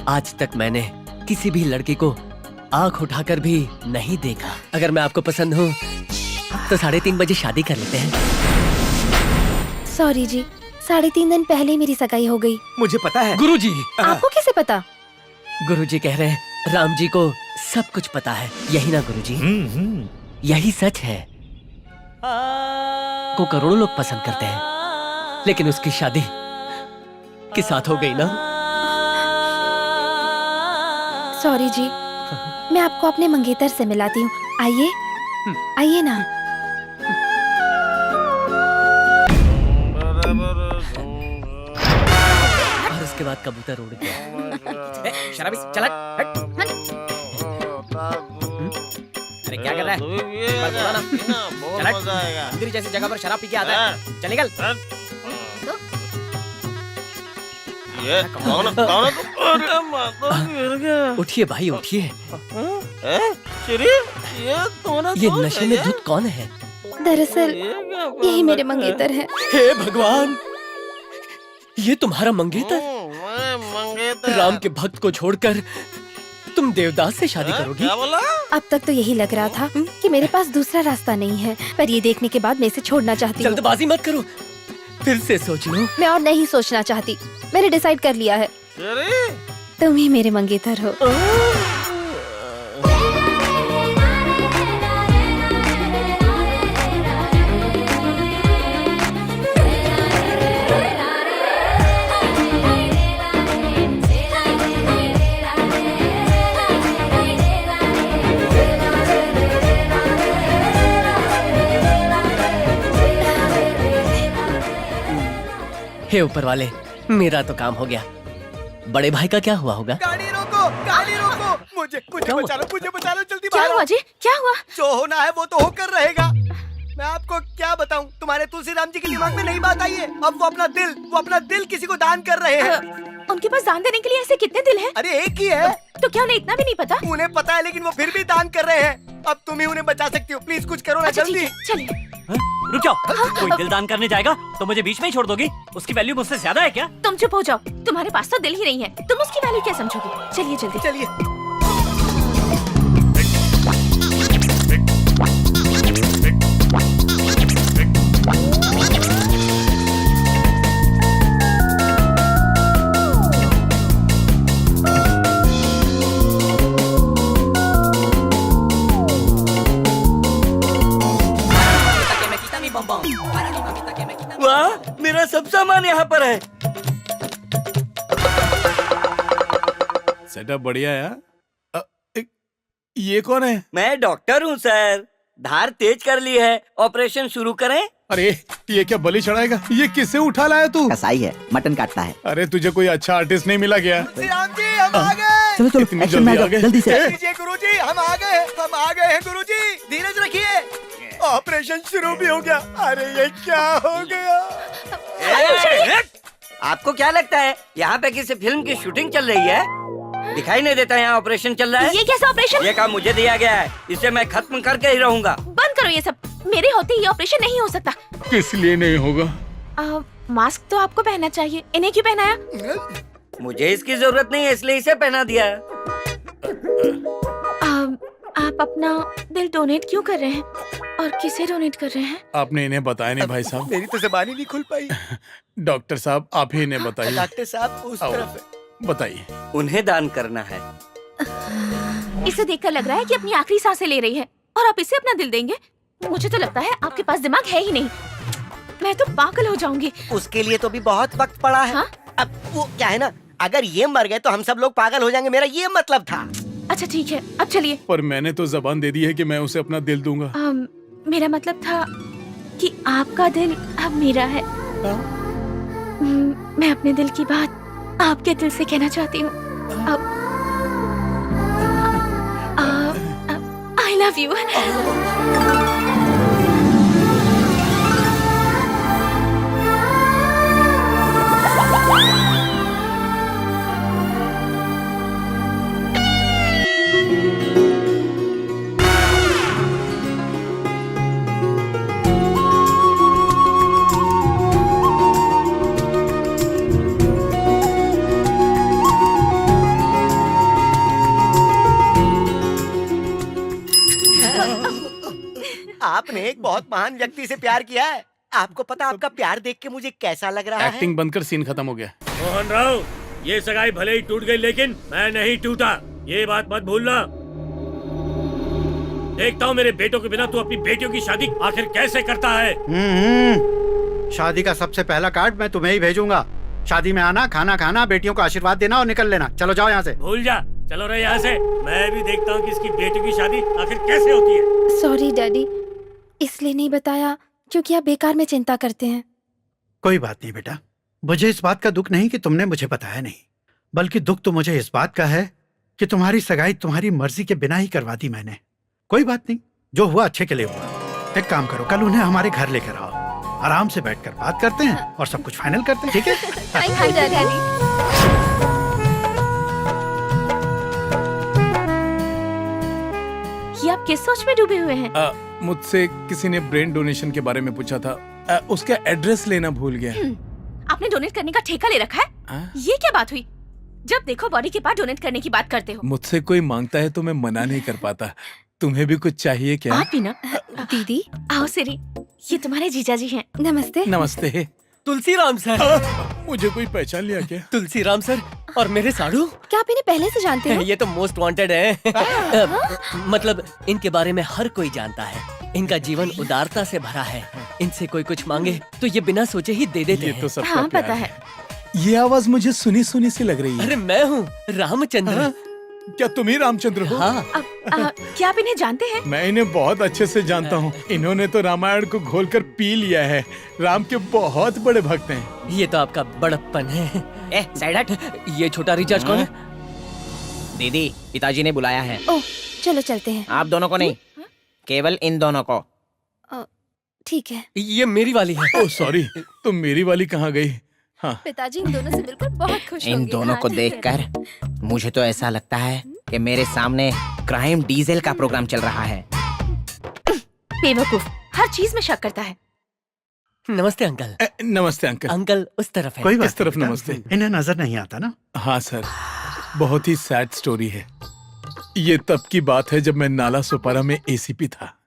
आज तक मैंने किसी भी लड़की को आंख उठाकर भी नहीं देखा। अगर मैं आपको पसंद हूँ तो 3:30 बजे शादी कर लेते हैं। सॉरी जी, 3.5 दिन पहले ही मेरी सगाई हो गई। मुझे पता है। गुरुजी, आपको कैसे पता? गुरुजी कह रहे हैं राम जी को सब कुछ पता है, यही ना गुरुजी? यही सच है। को करोड़ों लोग पसंद करते हैं, लेकिन उसकी शादी के साथ हो गई ना। सॉरी जी, मैं आपको अपने मंगेतर से मिलाती हूँ। आइए, आइए ना। और उसके बाद कबूतर उड़ गया। शराबी चला। अरे क्या कर रहा है? बोला ना। चला। मंदिर जैसी जगह पर शराब पी के आता है। चल निकल। ये कौन अरे माता गिर गया। उठिए भाई, उठिए। ये नशे में धुत कौन है? दरअसल यही मेरे मंगेतर हैं। हे भगवान, ये तुम्हारा मंगेतर? मंगेतर राम के भक्त को छोड़कर तुम देवदास से शादी करोगी? क्या बोला? अब तक तो यही लग रहा था कि मेरे पास दूसरा रास्ता नहीं है, पर ये देखने के बाद मैं इसे छोड़ना चाहती हूँ। जल्दबाजी मत करो, फिर से सोच लो। मैं और नहीं सोचना चाहती, मैंने डिसाइड कर लिया है। तुम ही मेरे मंगेतर हो। हे ऊपर वाले, मेरा तो काम हो गया। बड़े भाई का क्या हुआ होगा? गाड़ी रोको, गाड़ी रोको। मुझे बचा लो, जल्दी क्या हुआ जी? क्या हुआ? जो होना है वो तो होकर रहेगा। मैं आपको क्या बताऊं, तुम्हारे तुलसीराम जी के दिमाग में नहीं बात आई है। अब वो अपना दिल किसी को दान कर रहे हैं। उनके पास दान देने के लिए ऐसे कितने दिल हैं? अरे एक ही है। तो क्या उन्हें इतना भी नहीं पता? उन्हें पता है, लेकिन वो फिर भी दान कर रहे हैं। अब तुम ही उन्हें बचा सकती हो, प्लीज कुछ करो ना। अच्छा, जल्दी। ठीक है, चलिए। रुक जाओ। कोई दिल दान करने जाएगा तो मुझे बीच में ही छोड़ दोगी? उसकी वैल्यू मुझसे ज्यादा है क्या? तुम चुप हो जाओ, तुम्हारे पास तो दिल ही नहीं है, तुम उसकी वैल्यू क्या समझोगे? चलिए जल्दी। चलिए। वाह, मेरा सब सामान यहाँ पर है। सेटअप बढ़िया है। ये कौन है? मैं डॉक्टर हूँ सर। धार तेज कर ली है, ऑपरेशन शुरू करें? अरे ये क्या बलि चढ़ाएगा? ये किससे उठा लाया तू? कसाई है, मटन काटता है। अरे तुझे कोई अच्छा आर्टिस्ट नहीं मिला क्या? तुलसीराम जी, हम आ गए। चलो चलो, इतनी एक्शन में आ जल्दी आ जाओ, गए? जल्दी से। गुरुजी, हम आ गए हैं गुरुजी। धीरज रखिए, ऑपरेशन शुरू भी हो गया। अरे ये क्या हो गया? आपको क्या लगता है यहाँ पे किसी फिल्म की शूटिंग चल रही है? दिखाई नहीं देता यहाँ ऑपरेशन चल रहा है? ये कैसा ऑपरेशन? ये काम मुझे दिया गया है, इसे मैं खत्म करके ही रहूंगा। बंद करो ये सब, मेरे होते ये ऑपरेशन नहीं हो सकता। किस लिए नहीं होगा? मास्क तो आपको पहनना चाहिए, इन्हें क्यों पहनाया? मुझे इसकी जरूरत नहीं है, इसलिए इसे पहना दिया। आप अपना दिल डोनेट क्यों कर रहे हैं और किसे डोनेट कर रहे हैं? आपने इन्हें बताया नहीं भाई साहब। मेरी तो ज़बान ही नहीं खुल पाई। डॉक्टर साहब आप ही इन्हें बताइए। डॉक्टर साहब उस आओ। तरफ बताइए। उन्हें दान करना है। इसे देखकर लग रहा है कि अपनी आखिरी सांसें ले रही है और आप इसे अपना दिल देंगे? मुझे तो लगता है आपके पास दिमाग है ही नहीं। मैं तो पागल हो जाऊंगी। उसके लिए तो भी बहुत वक्त पड़ा है। हाँ? अब वो क्या है ना, अगर ये मर गए तो हम सब लोग पागल हो जाएंगे, मेरा ये मतलब था। अच्छा ठीक है, अब चलिए। पर मैंने तो जबान दे दी है कि मैं उसे अपना दिल दूंगा। मेरा मतलब था कि आपका दिल अब मेरा है। मैं अपने दिल की बात आपके दिल से कहना चाहती हूँ। I love you. आपने एक बहुत महान व्यक्ति से प्यार किया है। आपको पता आपका प्यार देख के मुझे कैसा लग रहा है? एक्टिंग बंद कर, सीन खत्म हो गया। मोहन राव, ये सगाई भले ही टूट गई लेकिन मैं नहीं टूटा, ये बात मत भूलना। देखता हूँ मेरे बेटों के बिना तू अपनी बेटियों की शादी आखिर कैसे करता है। शादी का सबसे पहला कार्ड मैं तुम्हें ही भेजूंगा। शादी में आना, खाना खाना, बेटियों को आशीर्वाद देना और निकल लेना। चलो जाओ यहाँ से। भूल जा, चलो रे यहाँ से। मैं भी देखता हूँ कि इसकी बेटियों की शादी आखिर कैसे होती है। सॉरी डैडी, इसलिए नहीं बताया क्योंकि आप बेकार में चिंता करते हैं। कोई बात नहीं बेटा, मुझे इस बात का दुख नहीं कि तुमने मुझे बताया नहीं, बल्कि दुख तो मुझे इस बात का है कि तुम्हारी सगाई तुम्हारी मर्जी के बिना ही करवा दी मैंने। कोई बात नहीं, जो हुआ अच्छे के लिए हुआ। एक काम करो, कल उन्हें हमारे घर लेकर आओ, आराम से बैठकर बात करते हैं और सब कुछ फाइनल करते हैं, ठीक है? Thank you daddy. ये आप किस सोच में डूबे हुए हैं? मुझसे किसी ने ब्रेन डोनेशन के बारे में पूछा था, उसका एड्रेस लेना भूल गया। आपने डोनेट करने का ठेका ले रखा है? ये क्या बात हुई? जब देखो बॉडी के पार्ट डोनेट करने की बात करते हो। मुझसे कोई मांगता है तो मैं मना नहीं कर पाता। तुम्हें भी कुछ चाहिए क्या? आप भी ना। दीदी आओ सिरी, ये तुम्हारे जीजा जी हैं। नमस्ते। नमस्ते। तुलसीराम सर। मुझे कोई पहचान लिया क्या? तुलसीराम सर और मेरे साड़ू। क्या आप इन्हें पहले से जानते हो? ये तो मोस्ट वांटेड है। मतलब इनके बारे में हर कोई जानता है। इनका जीवन उदारता से भरा है। इनसे कोई कुछ मांगे तो ये बिना सोचे ही दे देते ये हैं। तो सबका हाँ प्यार पता है। ये आवाज मुझे सुनी सुनी सी लग रही है। अरे मैं हूँ रामचंद्र। क्या तुम ही रामचंद्र हो? हाँ। क्या आप इन्हें जानते हैं? मैं इन्हें बहुत अच्छे से जानता हूँ। इन्होंने तो रामायण को घोलकर पी लिया है। राम के बहुत बड़े भक्त हैं। ये तो आपका बड़प्पन है। ए, साइड हट। ये छोटा रिचार्ज कौन है? दीदी, पिताजी ने बुलाया है। ओह, चलो चलते हैं। आप दोनों को नहीं, केवल इन दोनों को। ठीक है। ये मेरी वाली है। ओह सॉरी, तो मेरी वाली कहाँ गई? हाँ। पिताजी इन दोनों से मिलकर बहुत खुश इन होंगे। दोनों को हाँ, ठीक है। देखकर मुझे तो ऐसा लगता है कि मेरे सामने क्राइम डीजल का प्रोग्राम चल रहा है। बेवकूफ, हर चीज में शक करता है। नमस्ते अंकल। नमस्ते अंकल। अंकल उस तरफ है। कोई बात इस तरफ नहीं, नमस्ते। इन्हें नजर नहीं आता ना। हाँ सर, बहुत ही सैड स्टोरी है। ये तब की बात है जब मैं नाला सोपारा में एसीपी था।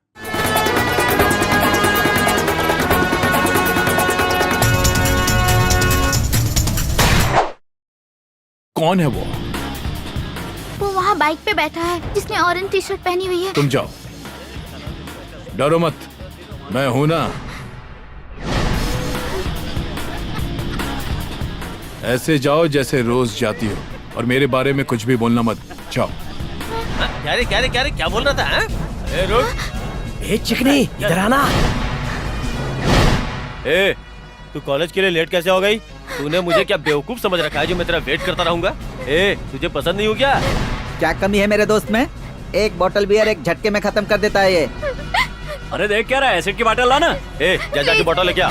कौन है वो? वो वहाँ बाइक पे बैठा है जिसने ऑरेंज टी शर्ट पहनी हुई है। तुम जाओ, डरो मत, मैं हूं ना। ऐसे जाओ जैसे रोज जाती हो और मेरे बारे में कुछ भी बोलना मत। जाओ। क्या बोल रहा था? हाँ? ए, रुक। ए चिकनी, इधर आना। ए, तू कॉलेज के लिए लेट कैसे हो गई? तूने मुझे क्या बेवकूफ समझ रखा है जो मैं तेरा वेट करता रहूंगा? ए, तुझे पसंद नहीं हूँ क्या? क्या कमी है मेरे दोस्त में? एक बोतल बियर एक झटके में खत्म कर देता है ये। अरे देख क्या रहा है, एसिड की बोतल लाना। ए, जा जाके बोतल लेके आ।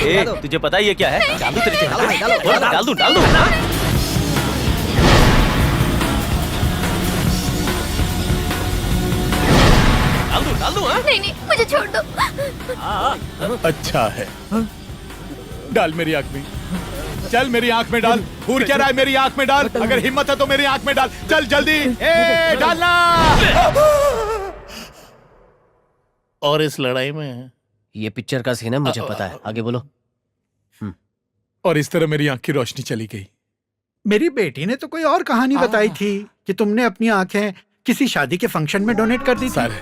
ए, तुझे पता ही है क्या है? डाल दूं तेरे से? डाल दूं। डाल दूं। हाँ? नहीं, मुझे छोड़ दो। अच्छा है, डाल मेरी आंख में। चल मेरी आंख में डाल। घूर क्या रहा है? मेरी आंख में डाल। अगर हिम्मत है तो मेरी आंख में डाल। चल जल्दी, ए डालना। और इस लड़ाई में ये पिक्चर का सीन है, मुझे पता है। आगे बोलो। और इस तरह मेरी आंख की रोशनी चली गई। मेरी बेटी ने तो कोई और कहानी बताई थी कि तुमने अपनी आंखें किसी शादी के फंक्शन में डोनेट कर दी थी। सर,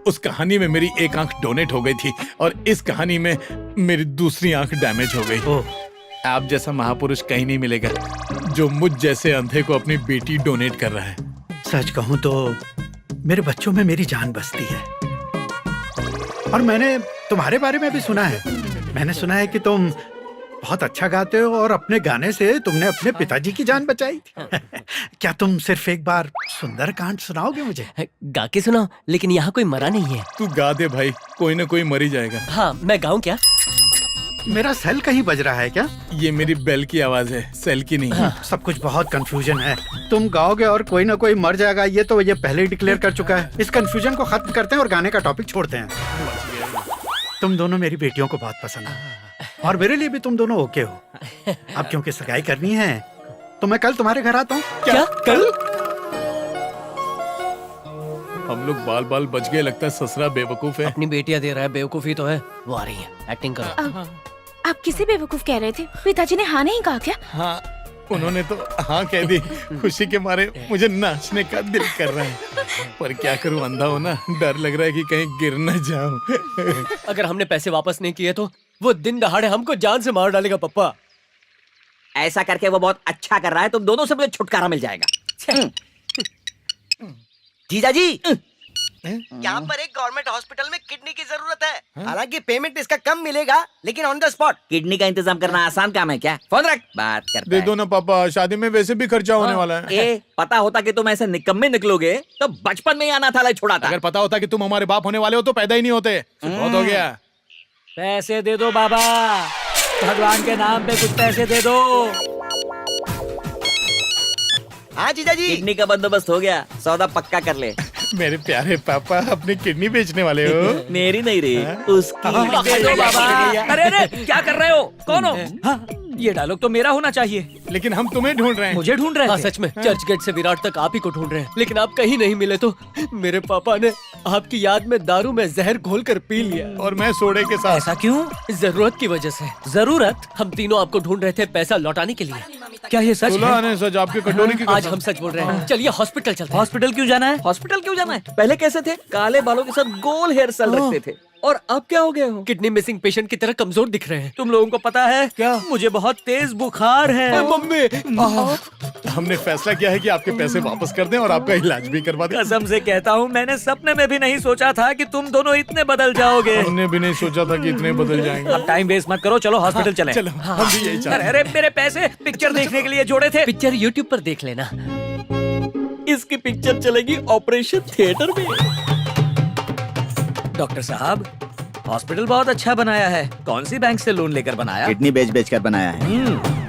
उस कहानी में मेरी एक आंख डोनेट हो गई थी और इस कहानी में मेरी दूसरी आंख डैमेज हो गई। आप जैसा महापुरुष कहीं नहीं मिलेगा जो मुझ जैसे अंधे को अपनी बेटी डोनेट कर रहा है। सच कहूं तो मेरे बच्चों में मेरी जान बसती है। और मैंने तुम्हारे बारे में भी सुना है। मैंने सुना है कि तुम बहुत अच्छा गाते हो और अपने गाने से तुमने अपने पिताजी की जान बचाई थी। क्या तुम सिर्फ एक बार सुंदरकांड सुनाओगे मुझे? गा के सुनाओ, लेकिन यहाँ कोई मरा नहीं है। तू गा दे भाई, कोई ना कोई मर ही जाएगा। हाँ, मैं गाऊं क्या? मेरा सेल कहीं बज रहा है क्या? ये मेरी बेल की आवाज है, सेल की नहीं। सब कुछ बहुत कंफ्यूजन है। तुम गाओगे और कोई ना कोई मर जाएगा, ये तो ये पहले ही डिक्लेयर कर चुका है। इस कंफ्यूजन को खत्म करते हैं और गाने का टॉपिक छोड़ते हैं। तुम दोनों मेरी बेटियों को बहुत पसंद है और मेरे लिए भी तुम दोनों ओके हो। अब क्योंकि सगाई करनी है तो मैं कल तुम्हारे घर आता हूँ। क्या? कल? हम लोग बाल बाल बच गए। लगता है ससुरा बेवकूफ है। अपनी बेटियां दे रहा है, बेवकूफी तो है। वो आ रही है, एक्टिंग करो। आप किसे बेवकूफ कह रहे थे? पिताजी ने हाँ नहीं कहा क्या? हाँ, उन्होंने तो हाँ कह दी। खुशी के मारे मुझे नाचने का दिल कर रहा है, पर क्या करूं, अंधा हो ना, डर लग रहा है कि कहीं गिर न जाऊं। अगर हमने पैसे वापस नहीं किए तो वो दिन दहाड़े हमको जान से मार डालेगा पप्पा। ऐसा करके वो बहुत अच्छा कर रहा है, तुम दोनों से मुझे छुटकारा मिल जाएगा। जीजा जी, यहाँ पर एक गवर्नमेंट हॉस्पिटल में किडनी की जरूरत है। हालांकि पेमेंट इसका कम मिलेगा, लेकिन ऑन द स्पॉट। किडनी का इंतजाम करना आसान काम है क्या? फोन रख, बात करता दे है। दो ना पापा, शादी में वैसे भी खर्चा होने वाला है। ए, पता होता कि तुम ऐसे निकम्मे निकलोगे तो बचपन में ही अनाथ आलय छोड़ा था। अगर पता होता कि तुम हमारे बाप होने वाले हो तो पैदा ही नहीं होते। बहुत हो गया। पैसे दे दो बाबा, भगवान के नाम पे कुछ पैसे दे दो। हाँ जीजा जी। किडनी का बंदोबस्त हो गया, सौदा पक्का कर ले। मेरे प्यारे पापा, अपनी किडनी बेचने वाले हो? मेरी नहीं रही, उसकी। दे दो बाबा। अरे अरे, क्या कर रहे हो? कौन हो? हाँ, ये डायलॉग तो मेरा होना चाहिए। लेकिन हम तुम्हें ढूंढ रहे हैं। मुझे ढूंढ रहे हाँ थे? सच में, चर्च गेट से विराट तक आप ही को ढूंढ रहे हैं, लेकिन आप कहीं नहीं मिले तो मेरे पापा ने आपकी याद में दारू में जहर घोल कर पी लिया। और मैं सोडे के साथ। ऐसा क्यों? जरूरत की वजह से। जरूरत? हम तीनों आपको ढूंढ रहे थे पैसा लौटाने के लिए। क्या ये सच सुना है? ने सच, आपके कटोरी की आज कसम। हम सच बोल रहे हैं। चलिए हॉस्पिटल चलते हैं। हॉस्पिटल क्यों जाना है? हॉस्पिटल क्यों जाना है? पहले कैसे थे? काले बालों के साथ गोल हेयर स्टाइल रखते थे, और अब क्या हो गए हो? किडनी मिसिंग पेशेंट की तरह कमजोर दिख रहे हैं। तुम लोगों को पता है क्या? मुझे बहुत तेज बुखार है। मम्मी, हमने फैसला किया है कि आपके पैसे वापस कर दें और आपका इलाज भी करवा दें। कसम से कहता हूँ, मैंने सपने में भी नहीं सोचा था कि तुम दोनों इतने बदल जाओगे। हमने भी नहीं सोचा था कि इतने बदल जाएंगे। अब टाइम वेस्ट मत करो, चलो हॉस्पिटल चलें। चलो, हम भी यही चाहते अरे हैं। अरे, मेरे पैसे पिक्चर देखने के लिए जोड़े थे। पिक्चर यूट्यूब पर देख लेना। इसकी पिक्चर चलेगी ऑपरेशन थिएटर में। डॉक्टर साहब, हॉस्पिटल बहुत अच्छा बनाया है। कौन सी बैंक से लोन लेकर बनाया? किडनी बेच बेच कर बनाया है।